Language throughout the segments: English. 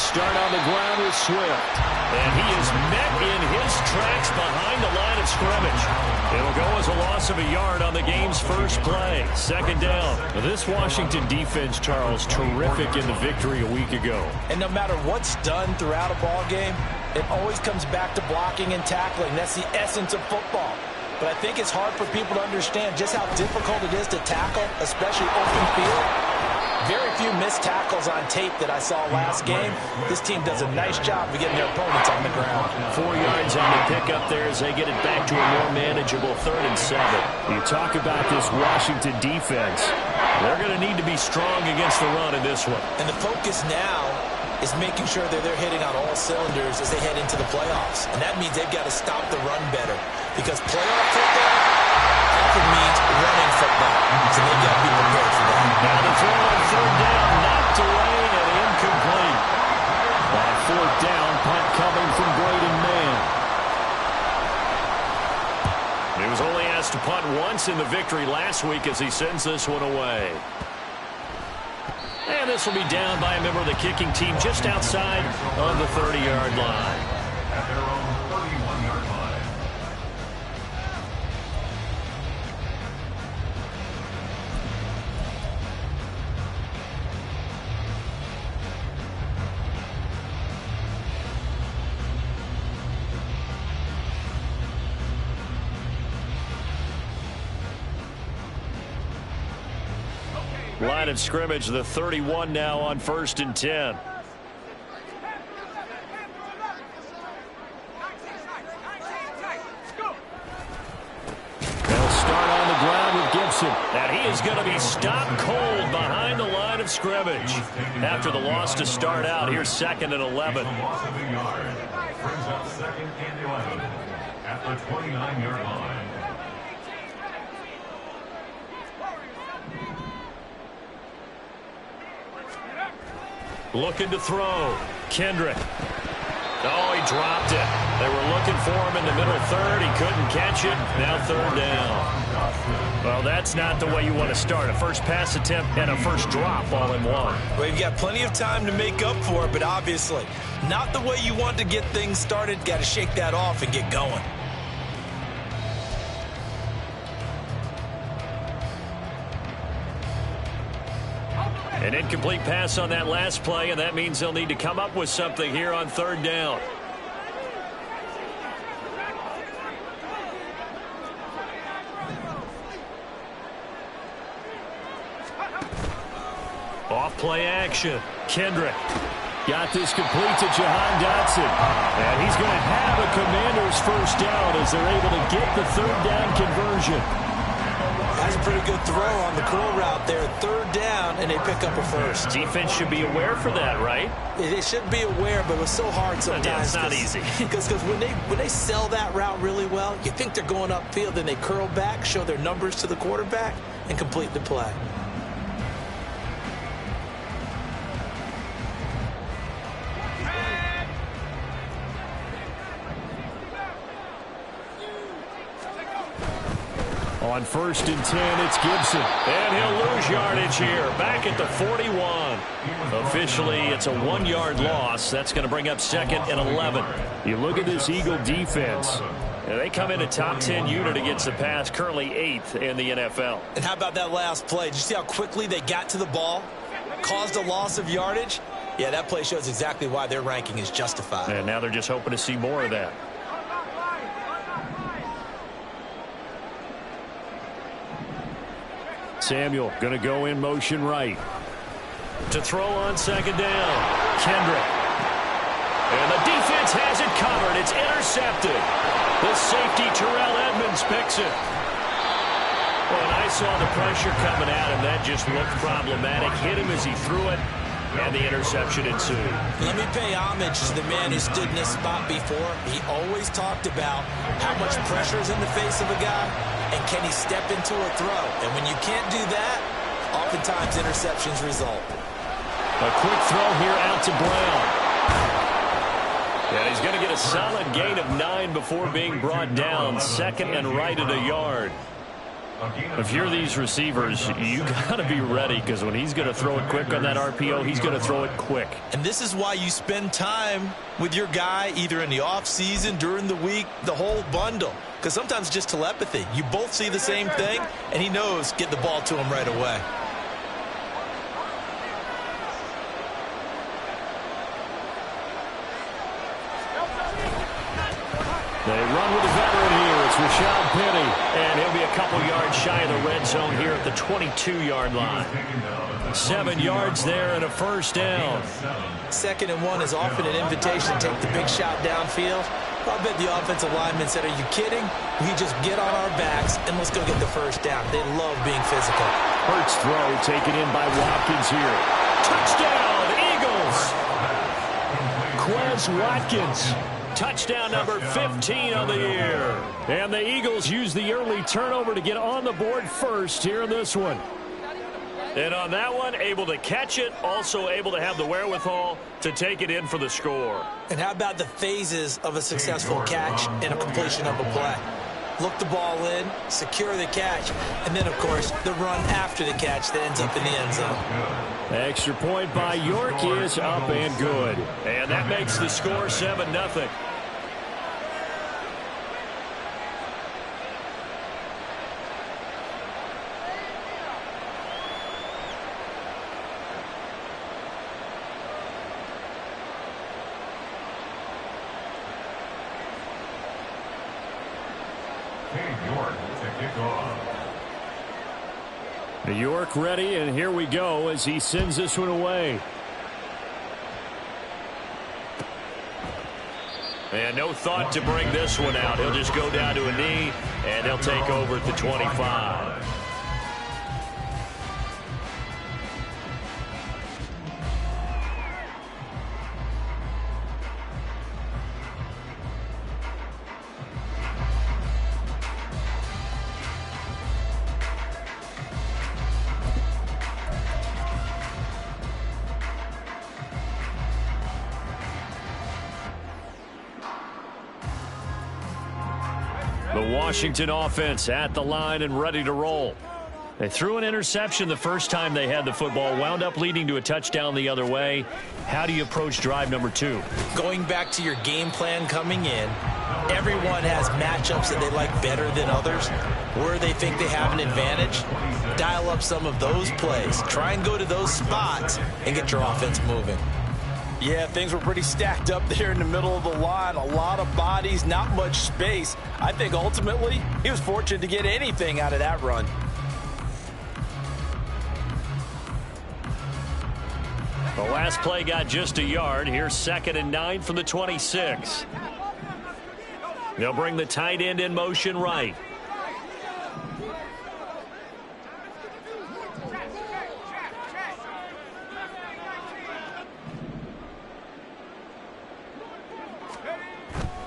start on the ground with Swift. And he is met in his tracks behind the line of scrimmage. It'll go as a loss of a yard on the game's first play. Second down. Now, this Washington defense, Charles, terrific in the victory a week ago. And no matter what's done throughout a ball game, it always comes back to blocking and tackling. That's the essence of football. But I think it's hard for people to understand just how difficult it is to tackle, especially open field. Very few missed tackles on tape that I saw last game. This team does a nice job of getting their opponents on the ground. 4 yards on the pickup there as they get it back to a more manageable 3rd and 7. You talk about this Washington defense. They're going to need to be strong against the run in this one. And the focus now is making sure that they're hitting on all cylinders as they head into the playoffs. And that means they've got to stop the run better. Because playoff football often means running football. So they've got to be prepared for that. Now the throw on 3rd down, knocked away and incomplete. On 4th down, punt coming from Braden Mann. He was only asked to punt once in the victory last week as he sends this one away. And this will be down by a member of the kicking team just outside of the 30-yard line. At their own 31-yard line. Line of scrimmage, the 31 now on 1st and 10. They'll start on the ground with Gibson. And he is going to be stopped cold behind the line of scrimmage. After the loss to start out, here's 2nd and 11. Loss of a yard. Brings up 2nd and 11 at the 29-yard line. Looking to throw. Kendrick. Oh, he dropped it. They were looking for him in the middle 3rd. He couldn't catch it. Now 3rd down. Well, that's not the way you want to start. A first pass attempt and a first drop all in one. Well, you've got plenty of time to make up for it, but obviously not the way you want to get things started. Got to shake that off and get going. An incomplete pass on that last play, and that means they'll need to come up with something here on 3rd down. Off play action. Kendrick got this complete to Jahan Dotson. And he's going to have a Commander's first down as they're able to get the 3rd down conversion. That's a pretty good throw on the curl route there. 3rd down, and they pick up a first. Defense should be aware for that, right? They should be aware, but it was so hard sometimes. Yeah, it's not easy. Because when they sell that route really well, you think they're going upfield, then they curl back, show their numbers to the quarterback, and complete the play. On 1st and 10, it's Gibson. And he'll lose yardage here. Back at the 41. Officially, it's a 1-yard loss. That's going to bring up 2nd and 11. You look at this Eagle defense. They come in a top 10 unit against the pass, currently 8th in the NFL. And how about that last play? Did you see how quickly they got to the ball? Caused a loss of yardage? Yeah, that play shows exactly why their ranking is justified. And now they're just hoping to see more of that. Samuel going to go in motion right. To throw on 2nd down. Kendrick. And the defense has it covered. It's intercepted. The safety, Terrell Edmonds, picks it. Well, and I saw the pressure coming at him. That just looked problematic. Hit him as he threw it, and the interception ensued. Let me pay homage to the man who stood in this spot before. He always talked about how much pressure is in the face of a guy, and can he step into a throw. And when you can't do that, oftentimes interceptions result. A quick throw here out to Brown. And he's going to get a solid gain of 9 before being brought down. 2nd and right at a yard. If you're these receivers, you got to be ready, because when he's going to throw it quick on that RPO, he's going to throw it quick. And this is why you spend time with your guy either in the offseason, during the week, the whole bundle. Because sometimes it's just telepathy. You both see the same thing, and he knows get the ball to him right away. They run with a veteran here. It's Rashad Penny, and he'll be a couple yards shy of the red zone here at the 22-yard line. 7 yards there and a first down. 2nd and 1 is often an invitation to take the big shot downfield. I bet the offensive lineman said, are you kidding? We just get on our backs and let's go get the first down. They love being physical. Hurts throw taken in by Watkins here. Touchdown, Eagles! Quez Watkins. Touchdown number 15 on the year. And the Eagles use the early turnover to get on the board first here in this one. And on that one, able to catch it, also able to have the wherewithal to take it in for the score. And how about the phases of a successful catch and a completion of a play? Look the ball in, secure the catch, and then, of course, the run after the catch that ends up in the end zone. Extra point by York is up and good. And that makes the score 7-0. York ready, and here we go as he sends this one away. And no thought to bring this one out. He'll just go down to a knee, and he'll take over at the 25. The Washington offense at the line and ready to roll. They threw an interception the first time they had the football, wound up leading to a touchdown the other way. How do you approach drive number 2? Going back to your game plan coming in, everyone has matchups that they like better than others, where they think they have an advantage. Dial up some of those plays. Try and go to those spots and get your offense moving. Yeah, things were pretty stacked up there in the middle of the line. A lot of bodies, not much space. I think ultimately he was fortunate to get anything out of that run. The last play got just a yard. Here's 2nd and 9 from the 26. They'll bring the tight end in motion right.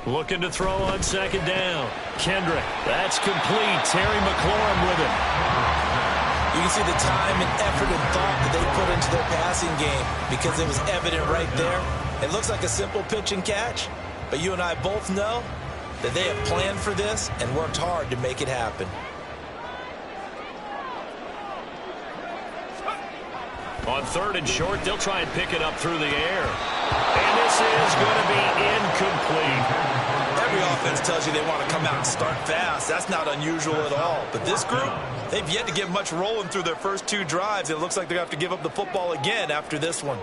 Looking to throw on 2nd down. Kendrick, that's complete. Terry McLaurin with it. You can see the time and effort and thought that they put into their passing game because it was evident right there. It looks like a simple pitch and catch, but you and I both know that they have planned for this and worked hard to make it happen. On 3rd and short, they'll try and pick it up through the air. And this is going to be incomplete. Every offense tells you they want to come out and start fast. That's not unusual at all. But this group, they've yet to get much rolling through their first 2 drives. It looks like they're going to have to give up the football again after this one.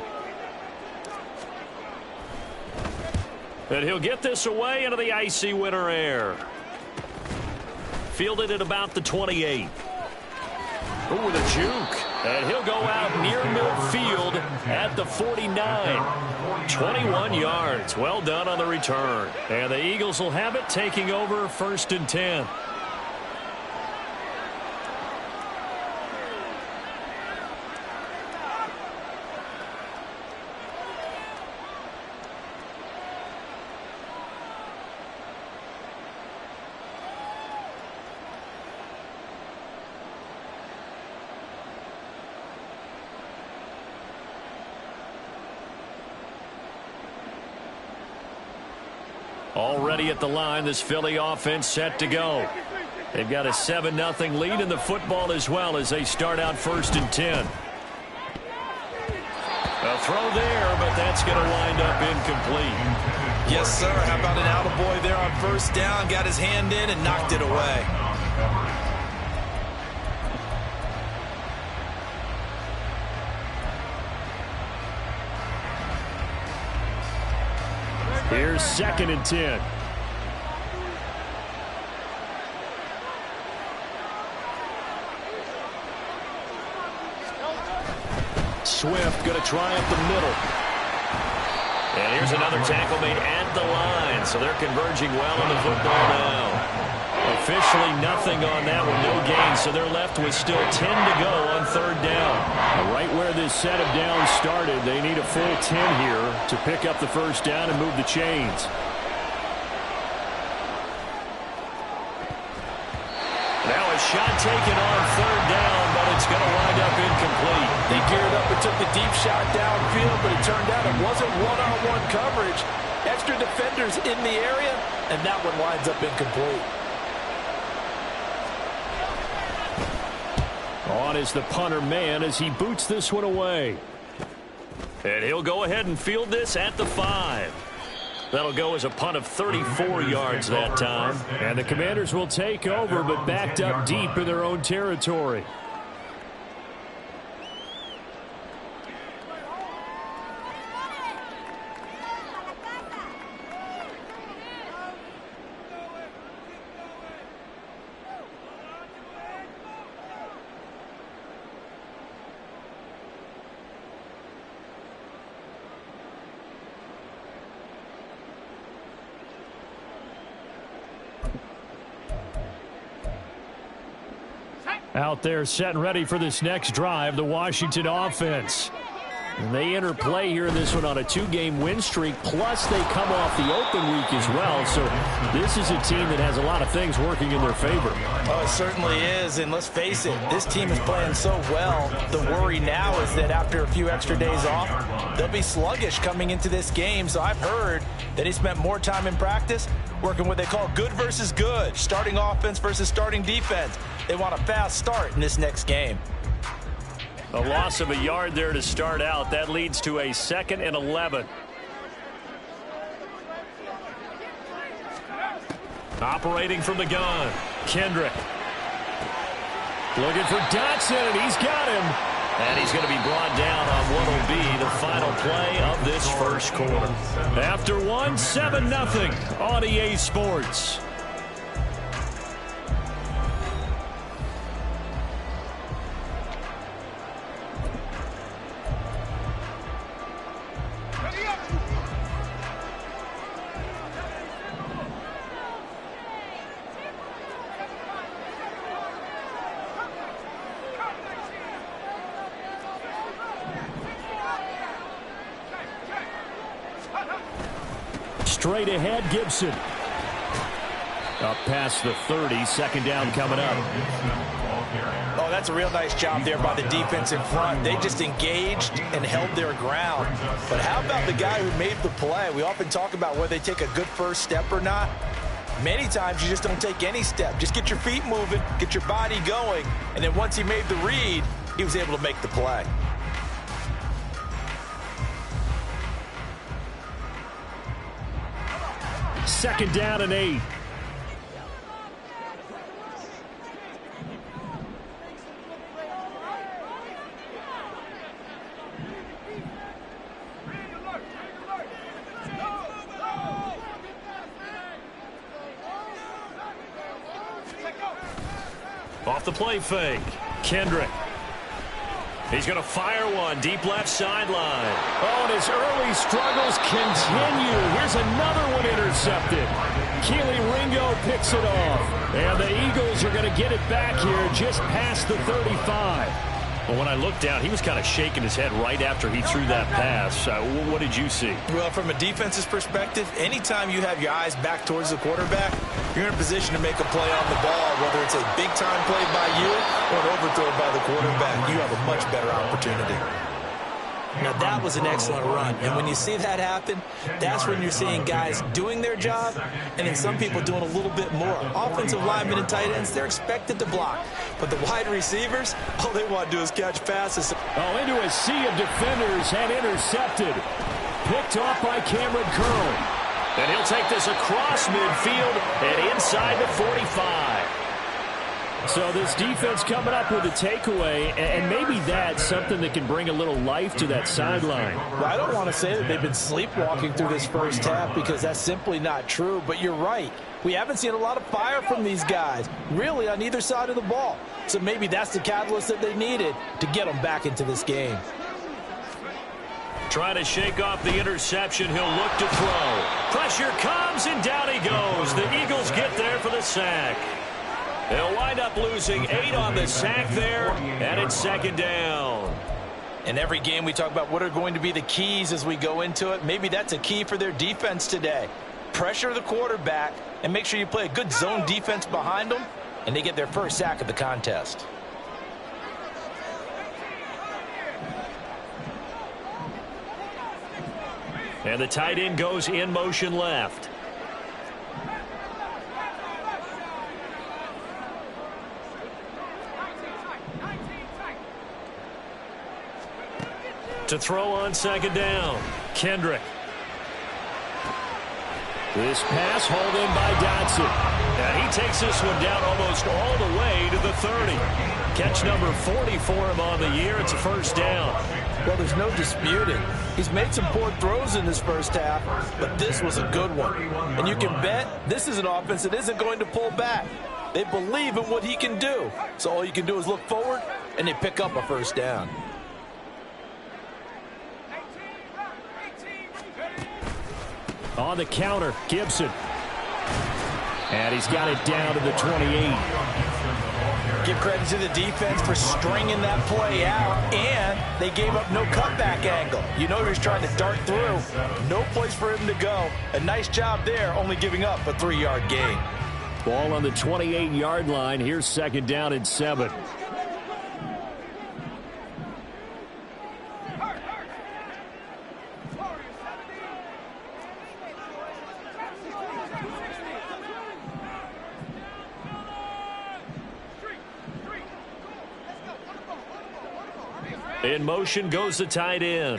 And he'll get this away into the icy winter air. Fielded at about the 28. Ooh, with a juke. And he'll go out near midfield at the 49. 21 yards. Well done on the return. And the Eagles will have it, taking over 1st and 10. Already at the line, this Philly offense set to go. They've got a 7-0 lead in the football as well as they start out 1st and 10. A throw there, but that's going to wind up incomplete. Yes, sir. How about an attaboy there on 1st down? Got his hand in and knocked it away. Here's 2nd and 10. Swift going to try up the middle. And here's another tackle made at the line. So they're converging well on the football now. Officially nothing on that one, no gain. So they're left with still 10 to go on 3rd down. Right where this set of downs started, they need a full 10 here to pick up the 1st down and move the chains. Now a shot taken on 3rd down, but it's going to wind up incomplete. They geared up and took the deep shot downfield, but it turned out it wasn't one-on-one coverage. Extra defenders in the area, and that one winds up incomplete. On is the punter man as he boots this one away. And he'll go ahead and field this at the 5. That'll go as a punt of 34 yards that time. And the Commanders will take over, but backed up deep in their own territory. Out there set and ready for this next drive, the Washington offense. And they enter play here in this one on a 2-game win streak, plus they come off the open week as well. So this is a team that has a lot of things working in their favor. Oh, it certainly is, and let's face it, this team is playing so well. The worry now is that after a few extra days off, they'll be sluggish coming into this game. So I've heard that he spent more time in practice working what they call good versus good, starting offense versus starting defense. They want a fast start in this next game. A loss of a yard there to start out. That leads to a 2nd and 11. Operating from the gun, Kendrick. Looking for Dotson, and he's got him. And he's going to be brought down on what will be the final play of this 1st quarter. After 7-0 on EA Sports. Straight ahead, Gibson. Up past the 30, 2nd down coming up. Oh, that's a real nice job there by the defense in front. They just engaged and held their ground. But how about the guy who made the play? We often talk about whether they take a good first step or not. Many times you just don't take any step. Just get your feet moving, get your body going, and then once he made the read, he was able to make the play. Second down and 8. Off the play fake, Kendrick. He's going to fire one deep left sideline. Oh, and his early struggles continue. Here's another one intercepted. Keely Ringo picks it off. And the Eagles are going to get it back here just past the 35. Well, when I looked down, he was kind of shaking his head right after he threw that pass. What did you see? Well, from a defense's perspective, anytime you have your eyes back towards the quarterback, you're in a position to make a play on the ball, whether it's a big-time play by you or an overthrow by the quarterback. You have a much better opportunity. Now, that was an excellent run. And when you see that happen, that's when you're seeing guys doing their job and then some people doing a little bit more. Offensive linemen and tight ends, they're expected to block. But the wide receivers, all they want to do is catch passes. Oh, into a sea of defenders and intercepted. Picked off by Cameron Curl. And he'll take this across midfield and inside the 45. So this defense coming up with a takeaway, and maybe that's something that can bring a little life to that sideline. Well, I don't want to say that they've been sleepwalking through this first half because that's simply not true, but you're right. We haven't seen a lot of fire from these guys, really, on either side of the ball. So maybe that's the catalyst that they needed to get them back into this game. Trying to shake off the interception, he'll look to throw. Pressure comes, and down he goes. The Eagles get there for the sack. They'll wind up losing 8 on the sack there, and it's second down. In every game we talk about what are going to be the keys as we go into it. Maybe that's a key for their defense today. Pressure the quarterback and make sure you play a good zone defense behind them, and they get their first sack of the contest. And the tight end goes in motion left. To throw on second down, Kendrick. This pass hauled in by Dotson. And he takes this one down almost all the way to the 30. Catch number 40 for him on the year. It's a first down. Well, there's no disputing. He's made some poor throws in this first half, but this was a good one. And you can bet this is an offense that isn't going to pull back. They believe in what he can do. So all you can do is look forward, and they pick up a first down. On the counter, Gibson. And he's got it down to the 28. Give credit to the defense for stringing that play out, and they gave up no cutback angle. You know he's trying to dart through. No place for him to go. A nice job there, only giving up a 3-yard gain. Ball on the 28-yard line. Here's second down and 7. In motion goes the tight end.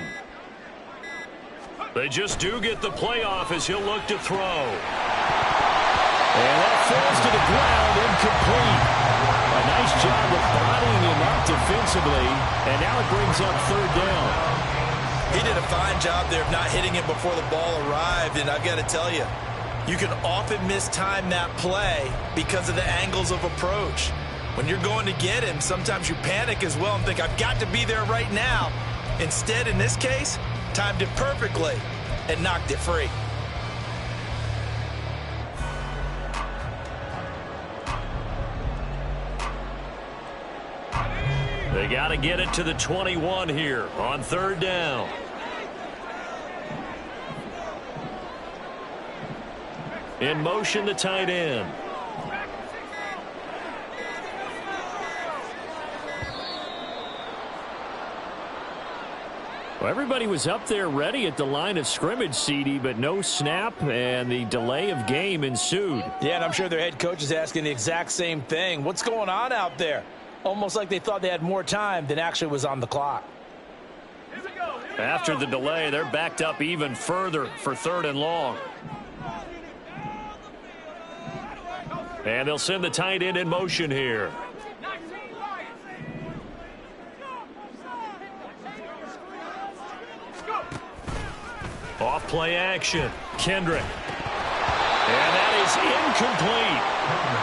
They just do get the playoff as he'll look to throw. And that falls to the ground, incomplete. A nice job of bodying him up defensively, and now it brings up third down. He did a fine job there of not hitting it before the ball arrived, and I've got to tell you, you can often mistime that play because of the angles of approach. When you're going to get him, sometimes you panic as well and think, I've got to be there right now. Instead, in this case, timed it perfectly and knocked it free. They got to get it to the 21 here on third down. In motion, the tight end. Well, everybody was up there ready at the line of scrimmage, CD, but no snap, and the delay of game ensued. Yeah, and I'm sure their head coach is asking the exact same thing. What's going on out there? Almost like they thought they had more time than actually was on the clock. After the delay, they're backed up even further for third and long. And they'll send the tight end in motion here. Off play action. Kendrick. And that is incomplete.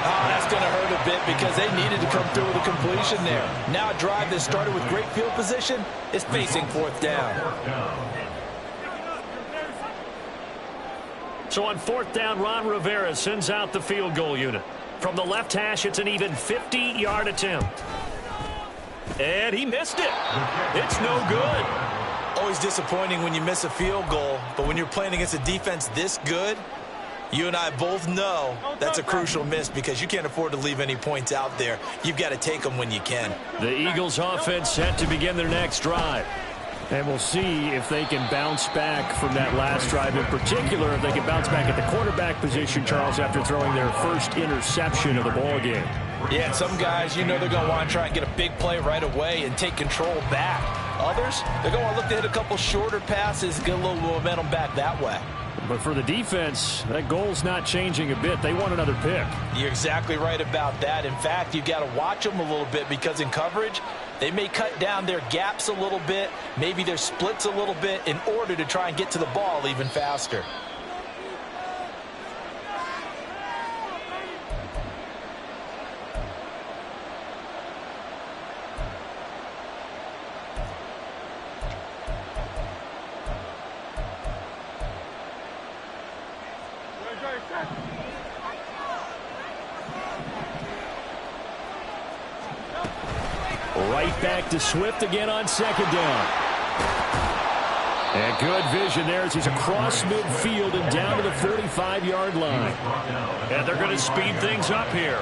Oh, that's going to hurt a bit because they needed to come through with a completion there. Now a drive that started with great field position is facing fourth down. So on fourth down, Ron Rivera sends out the field goal unit. From the left hash, it's an even 50-yard attempt. And he missed it. It's no good. Always disappointing when you miss a field goal, but when you're playing against a defense this good, you and I both know that's a crucial miss because you can't afford to leave any points out there. You've got to take them when you can. The Eagles offense set to begin their next drive. And we'll see if they can bounce back from that last drive. In particular, if they can bounce back at the quarterback position, Charles, after throwing their first interception of the ball game. Yeah, some guys, they're going to want to try and get a big play right away and take control back. Others, they're going to look to hit a couple shorter passes, get a little momentum back that way. But for the defense, that goal's not changing a bit. They want another pick. You're exactly right about that. In fact, you've got to watch them a little bit because in coverage, they may cut down their gaps a little bit, maybe their splits a little bit in order to try and get to the ball even faster. Right back to Swift again on second down. And good vision there as he's across midfield and down to the 45-yard line. And they're going to speed things up here.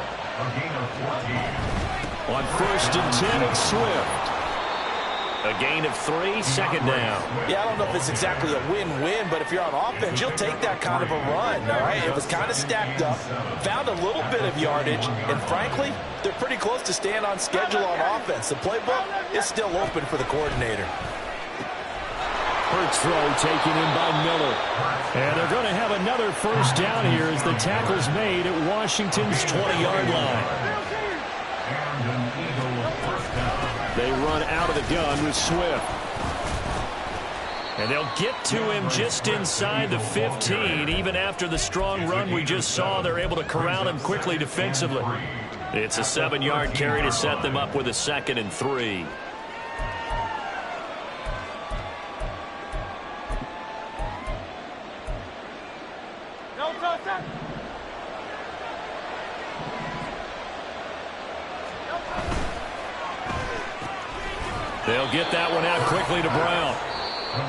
On 1st and 10, it's Swift. A gain of 3, second down. Yeah, I don't know if it's exactly a win-win, but if you're on offense, you'll take that kind of a run, all right? It was kind of stacked up, found a little bit of yardage, and frankly, they're pretty close to staying on schedule on offense. The playbook is still open for the coordinator. Hurts throw taken in by Miller. And they're going to have another first down here as the tackle's made at Washington's 20-yard line. They run out of the gun with Swift. And they'll get to him just inside the 15. Even after the strong run we just saw, they're able to corral him quickly defensively. It's a 7-yard carry to set them up with a 2nd and 3. They'll get that one out quickly to Brown.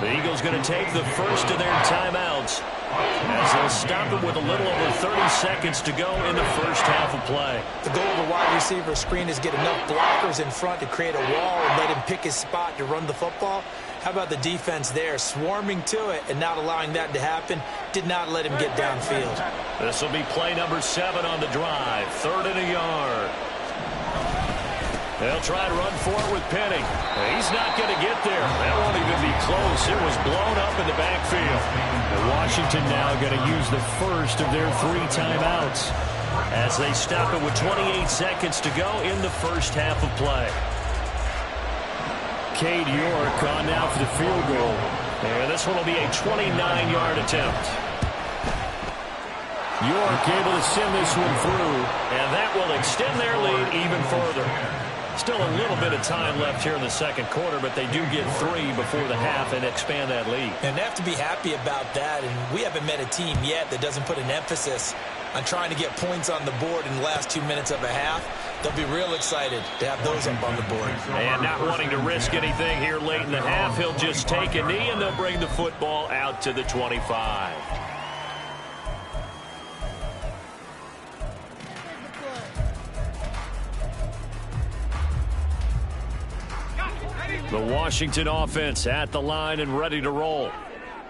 The Eagles going to take the first of their timeouts as they'll stop it with a little over 30 seconds to go in the first half of play. The goal of the wide receiver screen is get enough blockers in front to create a wall and let him pick his spot to run the football. How about the defense there, swarming to it and not allowing that to happen? Did not let him get downfield. This will be play number 7 on the drive. 3rd and a yard. They'll try to run for it with Penny. He's not going to get there. That won't even be close. It was blown up in the backfield. And Washington now going to use the first of their 3 timeouts as they stop it with 28 seconds to go in the first half of play. Cade York on now for the field goal. And this one will be a 29-yard attempt. York able to send this one through, and that will extend their lead even further. Still a little bit of time left here in the second quarter, but they do get 3 before the half and expand that lead. And they have to be happy about that, and we haven't met a team yet that doesn't put an emphasis on trying to get points on the board in the last 2 minutes of a half. They'll be real excited to have those up on the board. And not wanting to risk anything here late in the half, he'll just take a knee, and they'll bring the football out to the 25. The Washington offense at the line and ready to roll.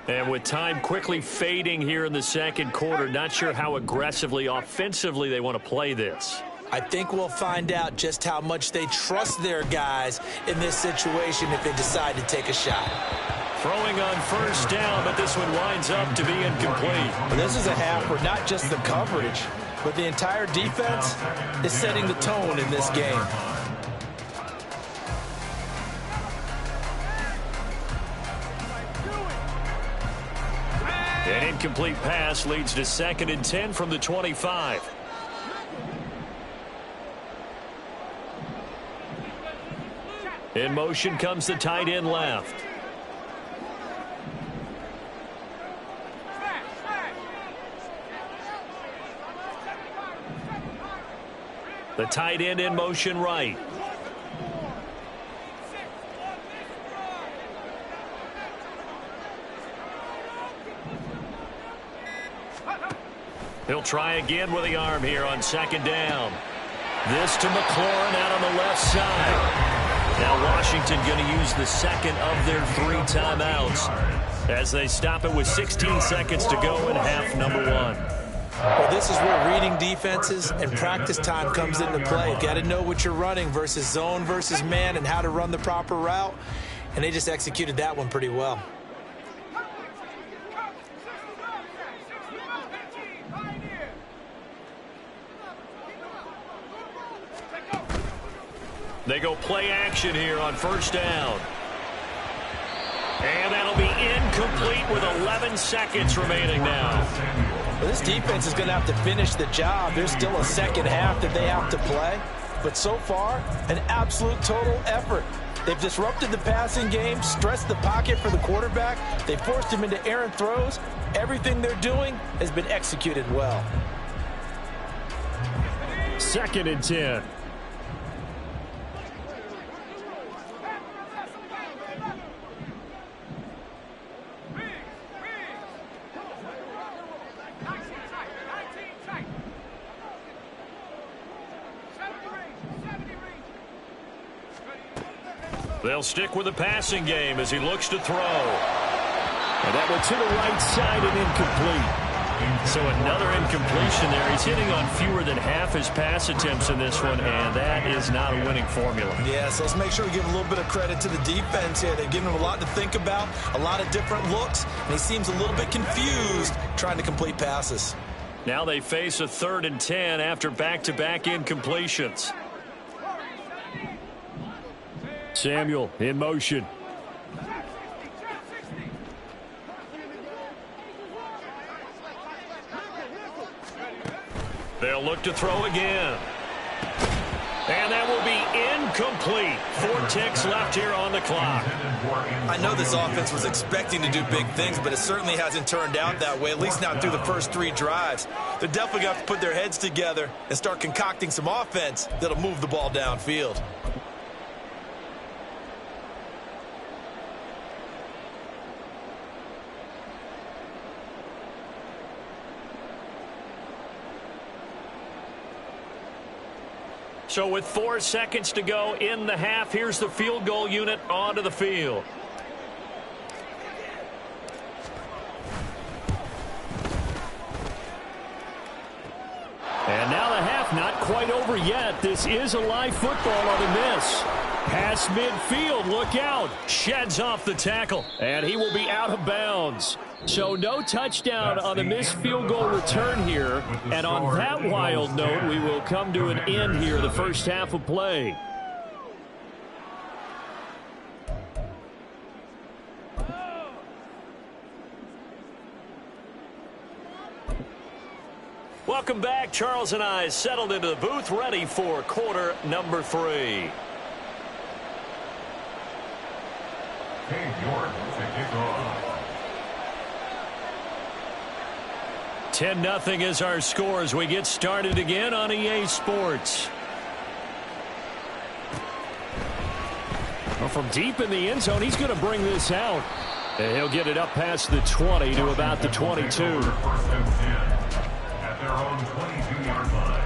And with time quickly fading here in the second quarter, not sure how aggressively, offensively they want to play this. I think we'll find out just how much they trust their guys in this situation if they decide to take a shot. Throwing on first down, but this one winds up to be incomplete. This is a half where not just the coverage, but the entire defense is setting the tone in this game. An incomplete pass leads to 2nd and 10 from the 25. In motion comes the tight end left. The tight end in motion right. He'll try again with the arm here on 2nd down. This to McLaurin out on the left side. Now Washington going to use the second of their 3 timeouts as they stop it with 16 seconds to go in half number 1. Well, this is where reading defenses and practice time comes into play. You got to know what you're running versus zone versus man and how to run the proper route. And they just executed that one pretty well. They go play action here on first down. And that'll be incomplete with 11 seconds remaining now. Well, this defense is going to have to finish the job. There's still a second half that they have to play. But so far, an absolute total effort. They've disrupted the passing game, stressed the pocket for the quarterback. They forced him into errant throws. Everything they're doing has been executed well. 2nd and 10. They'll stick with the passing game as he looks to throw. And that went to the right side and incomplete. So another incompletion there. He's hitting on fewer than half his pass attempts in this one, and that is not a winning formula. Yeah, so let's make sure we give a little bit of credit to the defense here. They've given him a lot to think about, a lot of different looks, and he seems a little bit confused trying to complete passes. Now they face a 3rd and 10 after back-to-back incompletions. Samuel in motion. They'll look to throw again. And that will be incomplete. 4 ticks left here on the clock. I know this offense was expecting to do big things, but it certainly hasn't turned out that way, at least not through the first 3 drives. They're definitely going to have to put their heads together and start concocting some offense that'll move the ball downfield. So with 4 seconds to go in the half, here's the field goal unit onto the field. And now the half not quite over yet. This is a live football on the miss. Pass midfield, look out. Sheds off the tackle, and he will be out of bounds. So no touchdown on the missed field goal return here. And on that wild note, we will come to an end here, the first half of play. Welcome back. Charles and I settled into the booth, ready for quarter number 3. Cade York to kick off. 10-0 is our score as we get started again on EA Sports. Well, from deep in the end zone, he's going to bring this out. And he'll get it up past the 20 to about the 22. First and 10 at their own 22-yard line.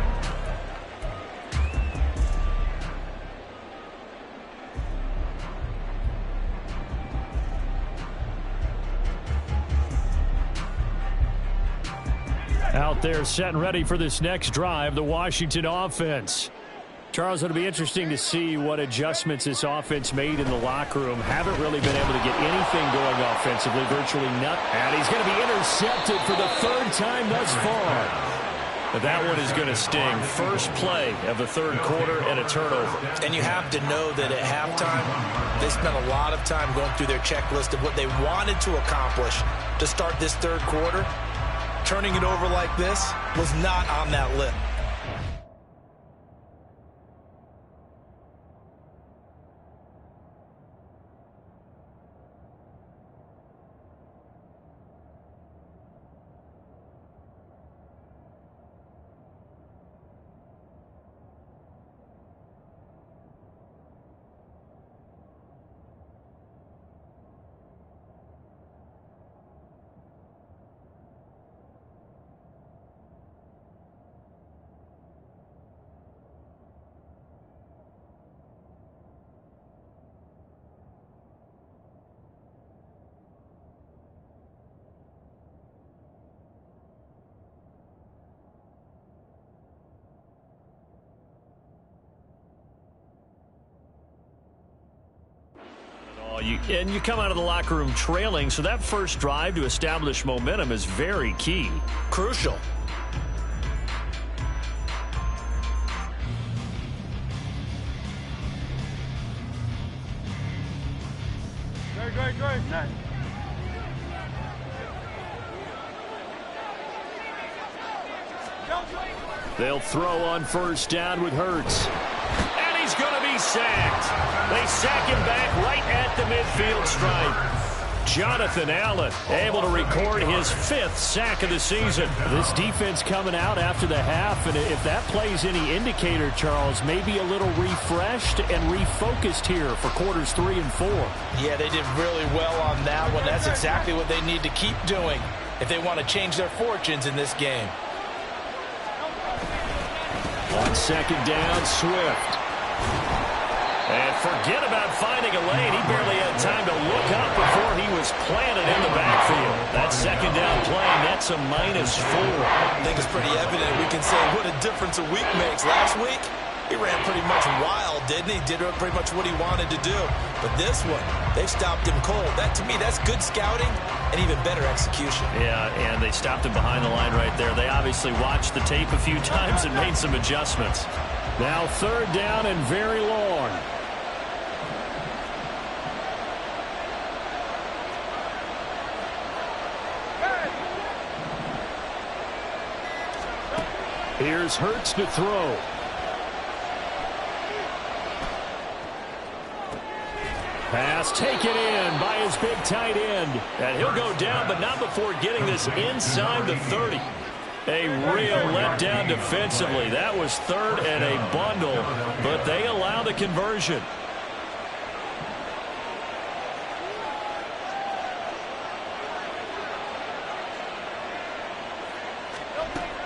Out there set and ready for this next drive, the Washington offense. Charles, it'll be interesting to see what adjustments this offense made in the locker room. Haven't really been able to get anything going offensively, virtually nothing. And he's going to be intercepted for the 3rd time thus far. But that one is going to sting. First play of the 3rd quarter and a turnover. And you have to know that at halftime, they spent a lot of time going through their checklist of what they wanted to accomplish to start this 3rd quarter. Turning it over like this was not on that list. and you come out of the locker room trailing, so that first drive to establish momentum is very key. Crucial. Great. They'll throw on first down with Hurts. And he's going to be sacked. They sack him back right at the midfield stripe. Jonathan Allen able to record his 5th sack of the season. This defense coming out after the half, and if that plays any indicator, Charles, maybe a little refreshed and refocused here for quarters 3 and 4. Yeah, they did really well on that one. That's exactly what they need to keep doing if they want to change their fortunes in this game. On second down, Swift. And forget about finding a lane. He barely had time to look up before he was planted in the backfield. That second down play, that's a -4. I think it's pretty evident. We can say what a difference a week makes. Last week, he ran pretty much wild, didn't he? Did pretty much what he wanted to do. But this one, they stopped him cold. That, to me, that's good scouting and even better execution. Yeah, and they stopped him behind the line right there. They obviously watched the tape a few times and made some adjustments. Now third down and very long. Here's Hurts to throw. Pass taken in by his big tight end. And he'll go down, but not before getting this inside the 30. A real letdown defensively. That was 3rd and a bundle, but they allow the conversion.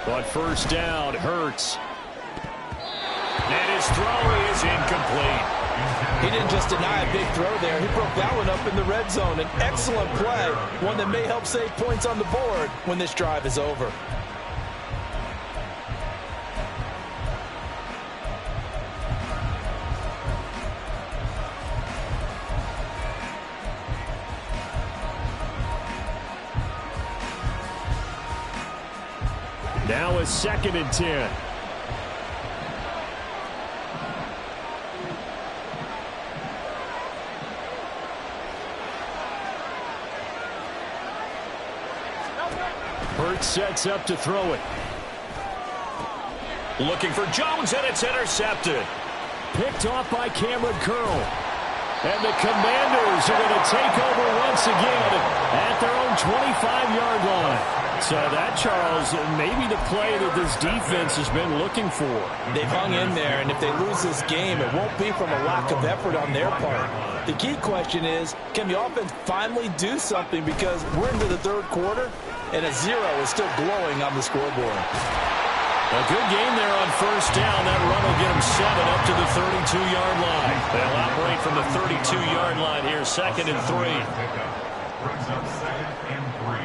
On first down, Hurts. And his throw is incomplete. He didn't just deny a big throw there. He broke that one up in the red zone. An excellent play, one that may help save points on the board when this drive is over. Now a 2nd and 10. Hurts sets up to throw it. Looking for Jones, and it's intercepted. Picked off by Cameron Curl. And the Commanders are going to take over once again at their own 25-yard line. So that, Charles, maybe the play that this defense has been looking for. They've hung in there, and if they lose this game, it won't be from a lack of effort on their part. The key question is, can the offense finally do something? Because we're into the 3rd quarter, and a 0 is still glowing on the scoreboard. A good game there on first down. That run will get them 7 up to the 32-yard line. They'll operate from the 32-yard line here, 2nd and 3. Brings up 2nd and 3.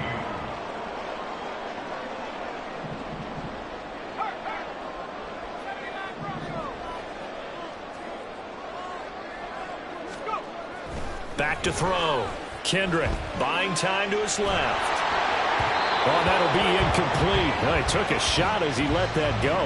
Back to throw. Kendrick buying time to his left. Oh, that'll be incomplete. Well, he took a shot as he let that go.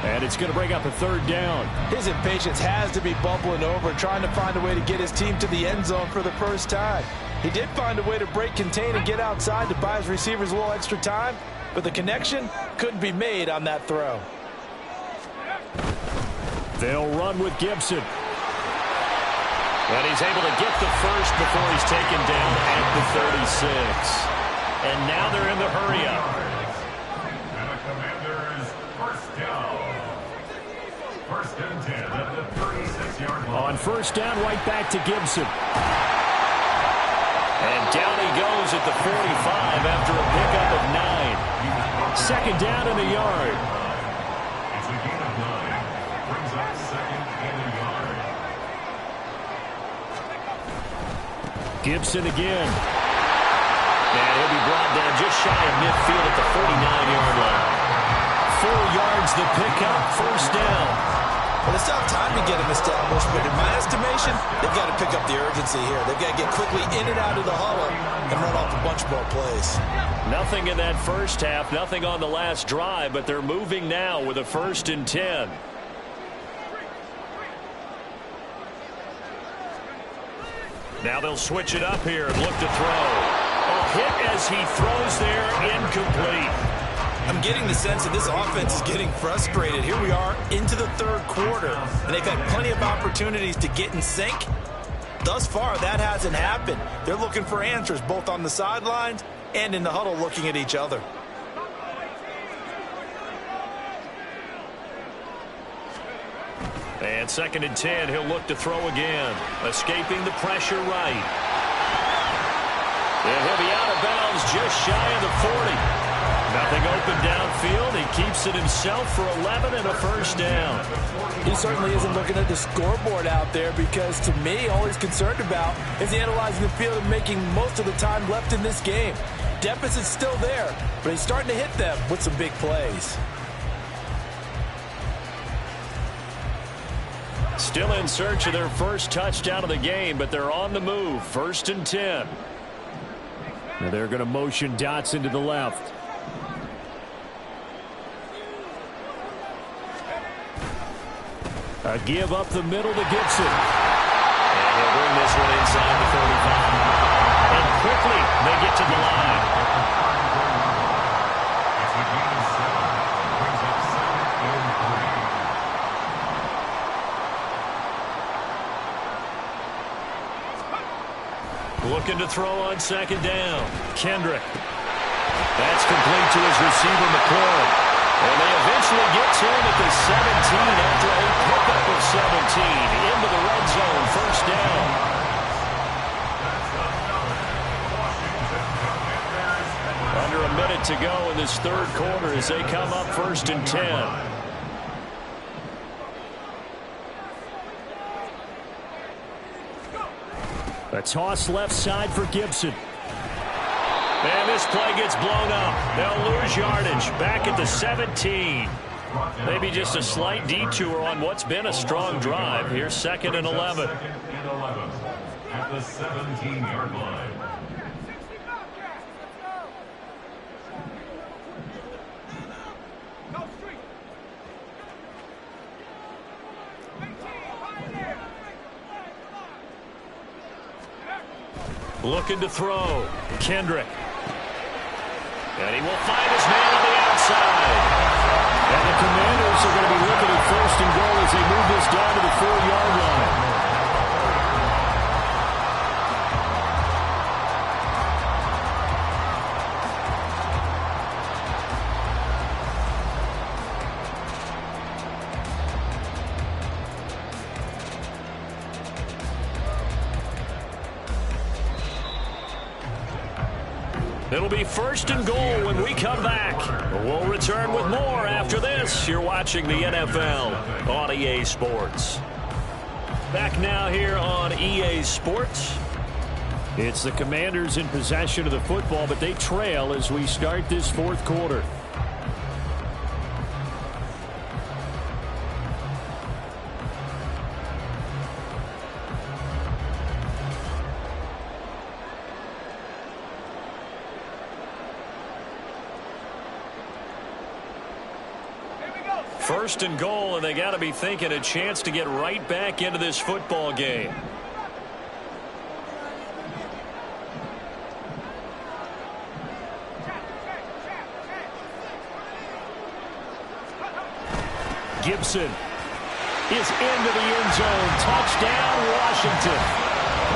And it's going to bring up a 3rd down. His impatience has to be bubbling over, trying to find a way to get his team to the end zone for the first time. He did find a way to break contain and get outside to buy his receivers a little extra time, but the connection couldn't be made on that throw. They'll run with Gibson. And he's able to get the first before he's taken down at the 36. And now they're in the hurry-up. And the Commanders first down. 1st and 10 at the 36-yard line. On first down, right back to Gibson. And down he goes at the 45 after a pickup of 9. 2nd down in a yard. It's a gain of 9. Brings up 2nd and a yard. Gibson again. And he'll be brought down just shy of midfield at the 49-yard line. 4 yards the pickup, first down. Well, they still have time to get him established, but in my estimation, they've got to pick up the urgency here. They've got to get quickly in and out of the huddle and run off a bunch more plays. Nothing in that first half, nothing on the last drive, but they're moving now with a 1st and 10. Now they'll switch it up here and look to throw. A hit as he throws there, incomplete. I'm getting the sense that this offense is getting frustrated. Here we are into the 3rd quarter, and they've had plenty of opportunities to get in sync. Thus far, that hasn't happened. They're looking for answers both on the sidelines and in the huddle looking at each other. And 2nd and 10, he'll look to throw again. Escaping the pressure right. And he'll be out of bounds just shy of the 40. Nothing open downfield. He keeps it himself for 11 and a 1st down. He certainly isn't looking at the scoreboard out there because, to me, all he's concerned about is analyzing the field and making most of the time left in this game. Deficit's still there, but he's starting to hit them with some big plays. Still in search of their first touchdown of the game, but they're on the move. 1st and 10. Now they're going to motion Dotson to the left. A give up the middle to Gibson. And he'll bring this one inside the 35. And quickly they get to the line. Looking to throw on 2nd down. Kendrick. That's complete to his receiver, McClure. And they eventually get to him at the 17 after a pickup of 17 into the red zone. 1st down. Under a minute to go in this 3rd quarter as they come up 1st and 10. A toss left side for Gibson. And this play gets blown up. They'll lose yardage back at the 17. Maybe just a slight detour on what's been a strong drive. Here's 2nd and 11. 2nd and 11 at the 17-yard line. Looking to throw. Kendrick. And he will find his man on the outside. And the Commanders are going to be looking at 1st and goal as they move this down to the 4-yard line. It'll be 1st and goal when we come back. We'll return with more after this. You're watching the NFL on EA Sports. Back now here on EA Sports. It's the Commanders in possession of the football, but they trail as we start this 4th quarter. First and goal, and they got to be thinking a chance to get right back into this football game. Gibson is into the end zone. Touchdown, Washington.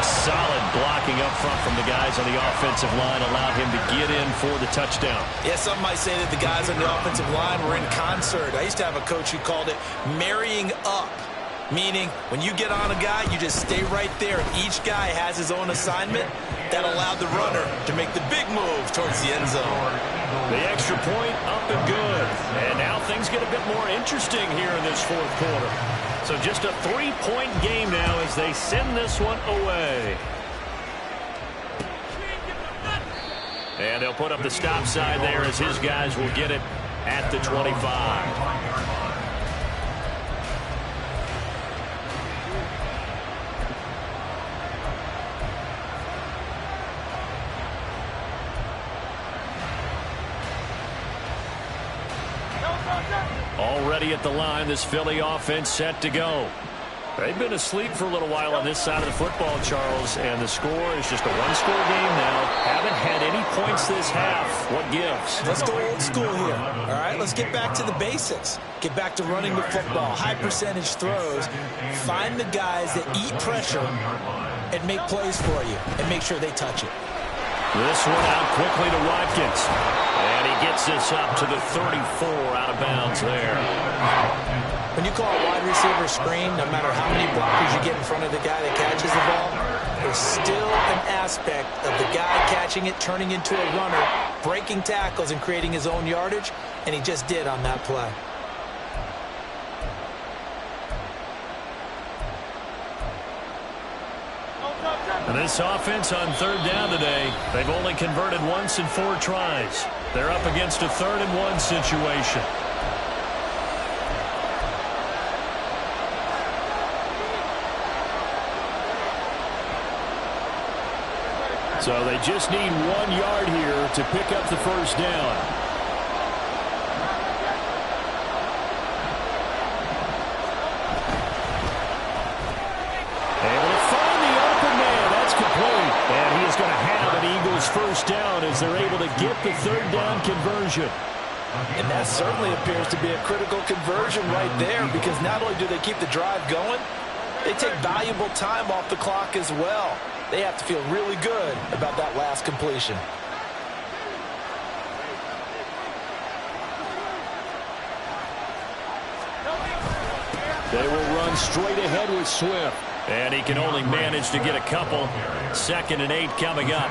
Solid blocking up front from the guys on the offensive line allowed him to get in for the touchdown. Yeah, some might say that the guys on the offensive line were in concert. I used to have a coach who called it marrying up, meaning when you get on a guy, you just stay right there. Each guy has his own assignment. That allowed the runner to make the big move towards the end zone. The extra point up and good. And now things get a bit more interesting here in this 4th quarter. So just a 3-point game now as they send this one away. And they'll put up the stop sign there as his guys will get it at the 25. Already at the line, this Philly offense set to go. They've been asleep for a little while on this side of the football, Charles, and the score is just a one-score game now. Haven't had any points this half. What gives? Let's go old school here. All right, let's get back to the basics. Get back to running the football, high percentage throws. Find the guys that eat pressure and make plays for you and make sure they touch it. This one out quickly to Watkins. And he gets this up to the 34 out of bounds there. When you call a wide receiver screen, no matter how many blockers you get in front of the guy that catches the ball, there's still an aspect of the guy catching it, turning into a runner, breaking tackles and creating his own yardage, and he just did on that play. And this offense on third down today, they've only converted once in 4 tries. They're up against a 3rd and 1 situation. So they just need 1 yard here to pick up the first down. Able to find the open man. That's complete. And he is going to have an Eagles first down as they're able to get the 3rd down conversion. And that certainly appears to be a critical conversion right there, because not only do they keep the drive going, they take valuable time off the clock as well. They have to feel really good about that last completion. They will run straight ahead with Swift. And he can only manage to get a couple. 2nd and 8 coming up.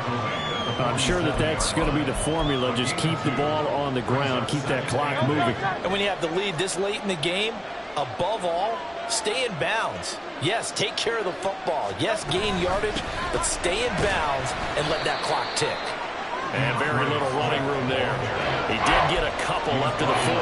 I'm sure that that's going to be the formula. Just keep the ball on the ground. Keep that clock moving. And when you have the lead this late in the game, above all, stay in bounds. Yes, take care of the football. Yes, gain yardage, but stay in bounds and let that clock tick. And very little running room there. He did get a couple up to the 49.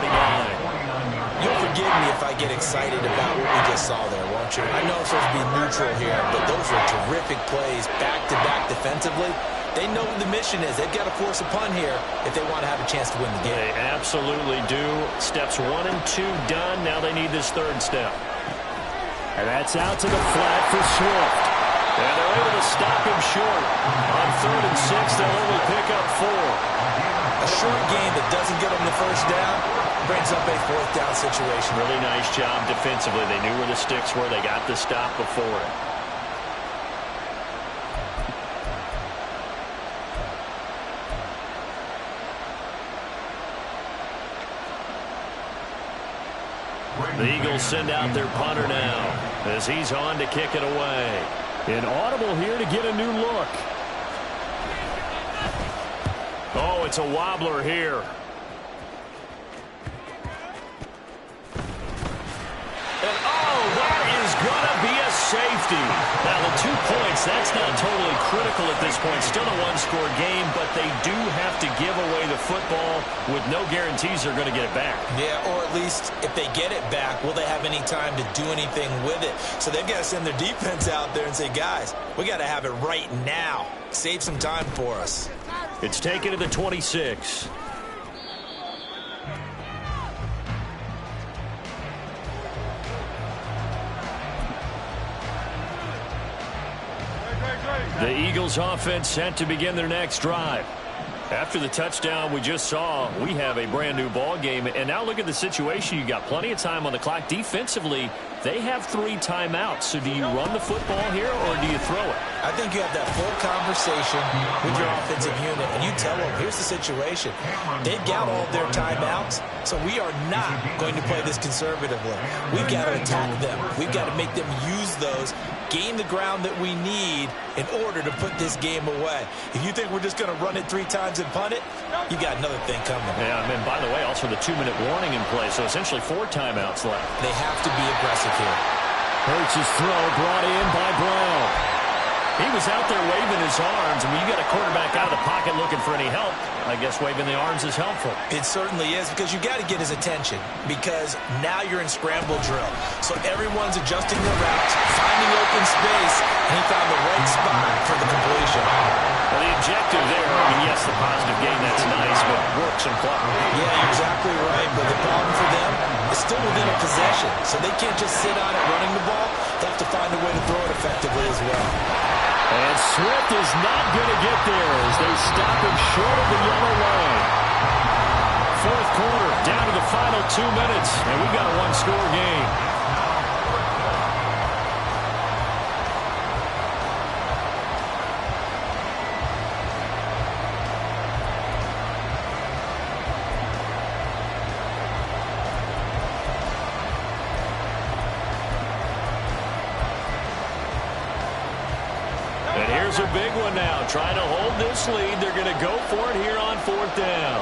You'll forgive me if I get excited about what we just saw there, won't you? I know it's supposed to be neutral here, but those were terrific plays back-to-back defensively. They know what the mission is. They've got to force a punt here if they want to have a chance to win the game. They absolutely do. Steps 1 and 2 done. Now they need this 3rd step. And that's out to the flat for Swift. And they're able to stop him short. On 3rd and 6, they'll only pick up 4. A short game that doesn't get them the first down brings up a 4th down situation. Really nice job defensively. They knew where the sticks were. They got the stop before it. The Eagles send out their punter now as he's on to kick it away. An audible here to get a new look. Oh, it's a wobbler here. And oh, that is going to be a safety. Now, the 2 points, that's not totally critical at this point. Still a one-score game, but they do have to give away the football with no guarantees they're going to get it back. Yeah, or at least if they get it back, will they have any time to do anything with it? So they've got to send their defense out there and say, guys, we got to have it right now. Save some time for us. It's taken to the 26. The Eagles offense set to begin their next drive. After the touchdown we just saw, we have a brand new ball game. And now look at the situation. You got plenty of time on the clock. Defensively, they have 3 timeouts. So do you run the football here or do you throw it? I think you have that full conversation with your offensive unit, and you tell them, here's the situation. They've got all of their timeouts, so we are not going to play this conservatively. We've got to attack them. We've got to make them use those, gain the ground that we need in order to put this game away. If you think we're just going to run it 3 times and punt it, you got another thing coming. Yeah, and by the way, also the 2-minute warning in play, so essentially 4 timeouts left. They have to be aggressive here. Hurts' throw brought in by Brown. He was out there waving his arms. I mean, you got a quarterback out of the pocket looking for any help. I guess waving the arms is helpful. It certainly is, because you got to get his attention, because now you're in scramble drill. So everyone's adjusting their routes, finding open space, and he found the right spot for the completion. Well, the objective there, I mean, yes, the positive gain, that's nice, but work some clock. Yeah, you're exactly right, but the problem for them possession, so they can't just sit on it running the ball. They have to find a way to throw it effectively as well. And Swift is not going to get there as they stop him short of the yellow line. Fourth quarter, down to the final 2 minutes, and we got a one-score game. And here's a big one now. Trying to hold this lead. They're going to go for it here on fourth down.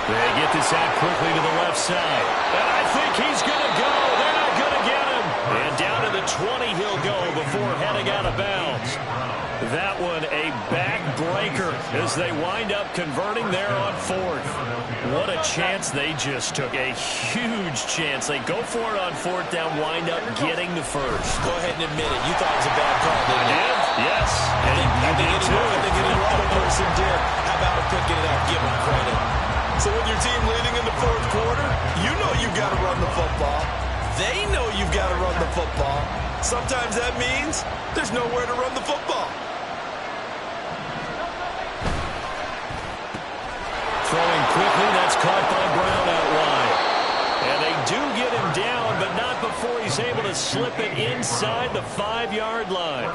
They get this out quickly to the left side. And I think he's going to go. They're not going to get him. And down to the 20 he'll go before heading out of bounds. That one a backbreaker as they wind up converting there on fourth. What a chance they just took. A huge chance. They go for it on fourth down, wind up getting the first. Go ahead and admit it. You thought it was a bad call, didn't you? Yes. I think any other person did. How about him picking it up? Give him credit. So with your team leading in the fourth quarter, you know you've got to run the football. They know you've got to run the football. Sometimes that means there's nowhere to run the football. Throwing quickly, that's caught by Brown out wide. And they do get him down, but not before he's able to slip it inside the 5-yard line.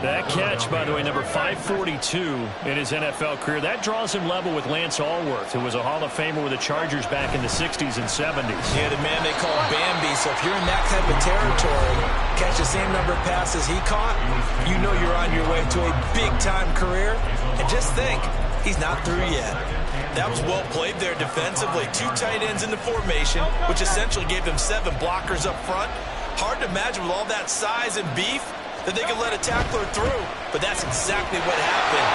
That catch, by the way, number 542 in his NFL career, that draws him level with Lance Allworth, who was a Hall of Famer with the Chargers back in the 60s and 70s. Yeah, the man they call Bambi, so if you're in that type of territory, catch the same number of passes he caught, you know you're on your way to a big-time career. And just think, he's not through yet. That was well played there defensively. 2 tight ends in the formation, which essentially gave them 7 blockers up front. Hard to imagine with all that size and beef that they could let a tackler through, but that's exactly what happened.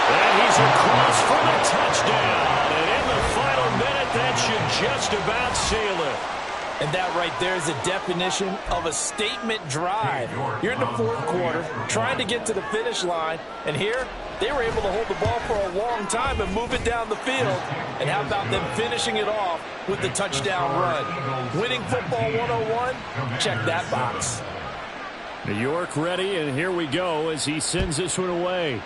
And he's across for the touchdown. And in the final minute, that should just about seal it. And that right there is the definition of a statement drive. You're in the fourth quarter, trying to get to the finish line, and here they were able to hold the ball for a long time and move it down the field. And how about them finishing it off with the touchdown run? Winning football 101, check that box. New York ready, and here we go as he sends this one away.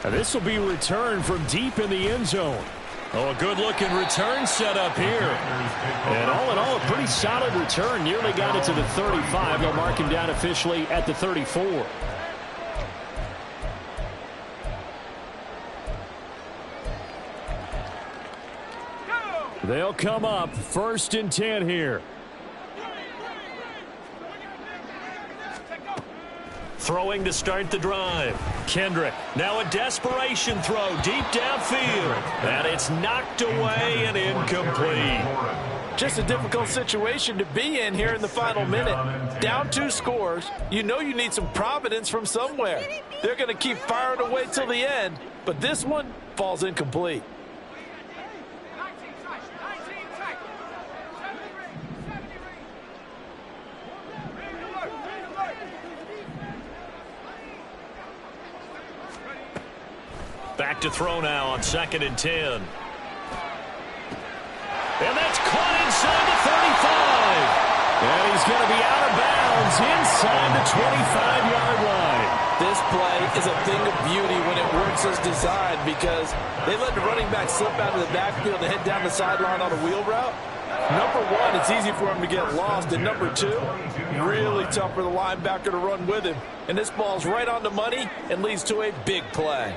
Now this will be returned from deep in the end zone. Oh, a good-looking return set up here. And all in all, a pretty solid return. Nearly got it to the 35. They'll mark him down officially at the 34. They'll come up 1st and 10 here. Throwing to start the drive. Kendrick, now a desperation throw deep downfield. And it's knocked away and incomplete. Just a difficult situation to be in here in the final minute. Down 2 scores. You know you need some providence from somewhere. They're going to keep firing away till the end, but this one falls incomplete. Back to throw now on 2nd and 10. And that's caught inside the 35. And he's going to be out of bounds inside the 25-yard line. This play is a thing of beauty when it works as designed because they let the running back slip out of the backfield and head down the sideline on a wheel route. Number 1, it's easy for him to get lost. And number 2, really tough for the linebacker to run with him. And this ball's right on the money and leads to a big play.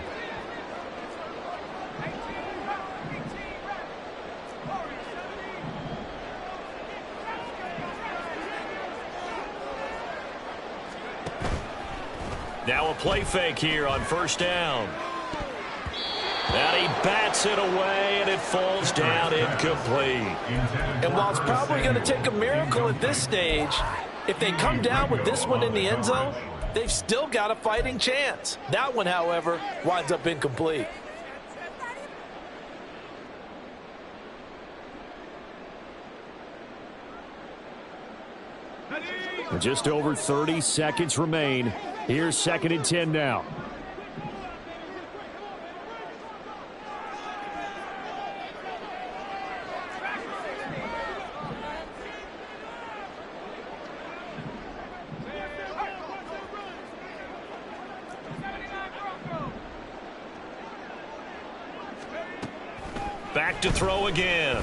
Now a play fake here on 1st down. And he bats it away, and it falls down incomplete. And while it's probably going to take a miracle at this stage, if they come down with this one in the end zone, they've still got a fighting chance. That one, however, winds up incomplete. Just over 30 seconds remain. Here's 2nd and 10 now. Back to throw again.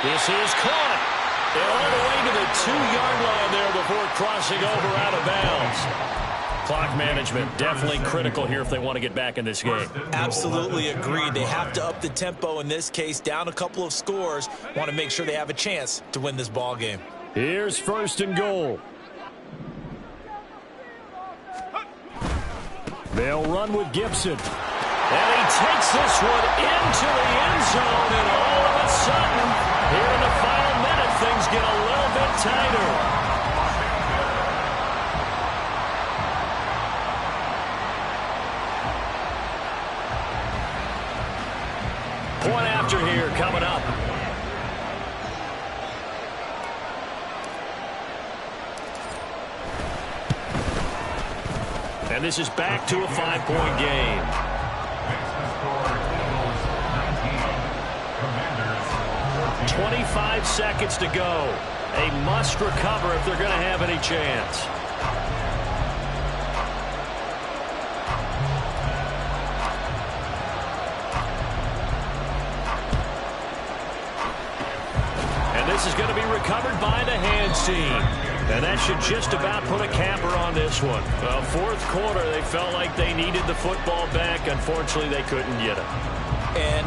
This is caught. And all the way to the 2-yard line there before crossing over out of bounds. Clock management definitely critical here if they want to get back in this game. Absolutely agreed. They have to up the tempo in this case, down a couple of scores. Want to make sure they have a chance to win this ball game. Here's 1st and goal. They'll run with Gibson. And he takes this one into the end zone, and all of a sudden, here in the final minute, things get a little bit tighter. Point after here coming up. And this is back to a 5-point game. 25 seconds to go. A must recover if they're going to have any chance. And this is going to be recovered by the hands team. And that should just about put a capper on this one. Well, 4th quarter, they felt like they needed the football back. Unfortunately, they couldn't get it. And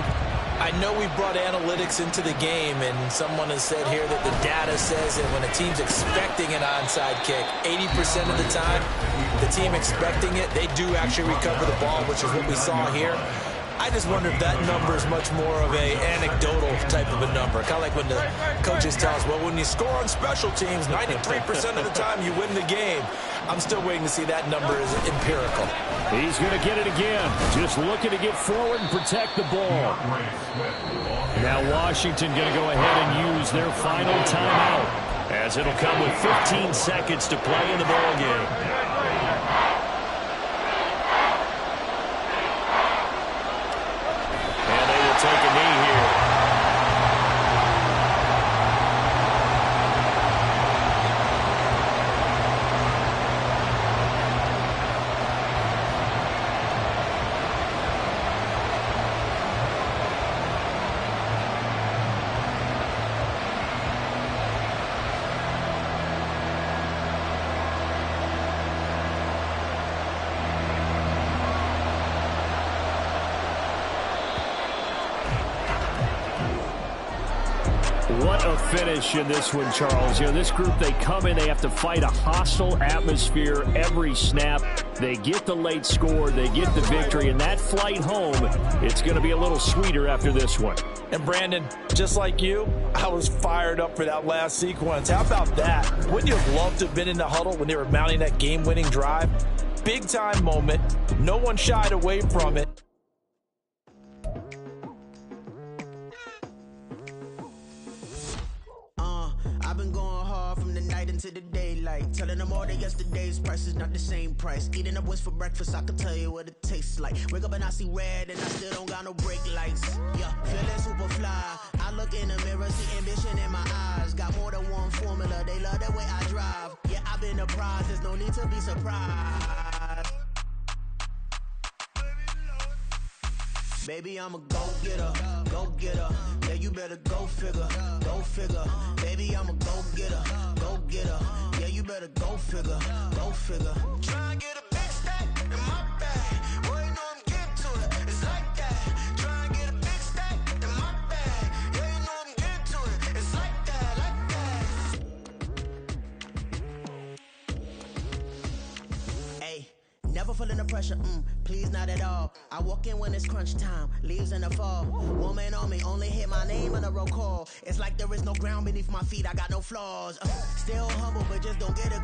I know we brought analytics into the game, and someone has said here that the data says that when a team's expecting an onside kick, 80% of the time, the team expecting it, they do actually recover the ball, which is what we saw here. I just wonder if that number is much more of a anecdotal type of a number. Kind of like when the coaches tell us, well, when you score on special teams, 93% of the time you win the game. I'm still waiting to see that number is empirical. He's going to get it again. Just looking to get forward and protect the ball. Now Washington going to go ahead and use their final timeout, as it'll come with 15 seconds to play in the ball game. Take a knee here. What a finish in this one, Charles. You know, this group, they come in, they have to fight a hostile atmosphere every snap. They get the late score, they get the victory, and that flight home, it's going to be a little sweeter after this one. And Brandon, just like you, I was fired up for that last sequence. How about that? Wouldn't you have loved to have been in the huddle when they were mounting that game-winning drive? Big-time moment. No one shied away from it. I've been going hard from the night into the daylight, telling them all that yesterday's price is not the same price. Eating up what's for breakfast, I can tell you what it tastes like. Wake up and I see red and I still don't got no brake lights. Yeah, feeling super fly. I look in the mirror, see ambition in my eyes. Got more than one formula, they love the way I drive. Yeah, I've been a prize, there's no need to be surprised. Baby, I'm a go-getter, go-getter. Yeah, you better go figure, go figure. Baby, I'm a go-getter, go-getter. Yeah, you better go figure, go figure. Try and get a big stack in my bag. Boy, you know I'm getting to it, it's like that. Try and get a big stack in my bag. Yeah, you know I'm getting to it, it's like that, like that. Hey, never feeling the pressure, please not at all. I walk in when it's crunch time, leaves in the fall. Woman on me, only hit my name on a roll call. It's like there is no ground beneath my feet, I got no flaws. Still humble, but just don't get it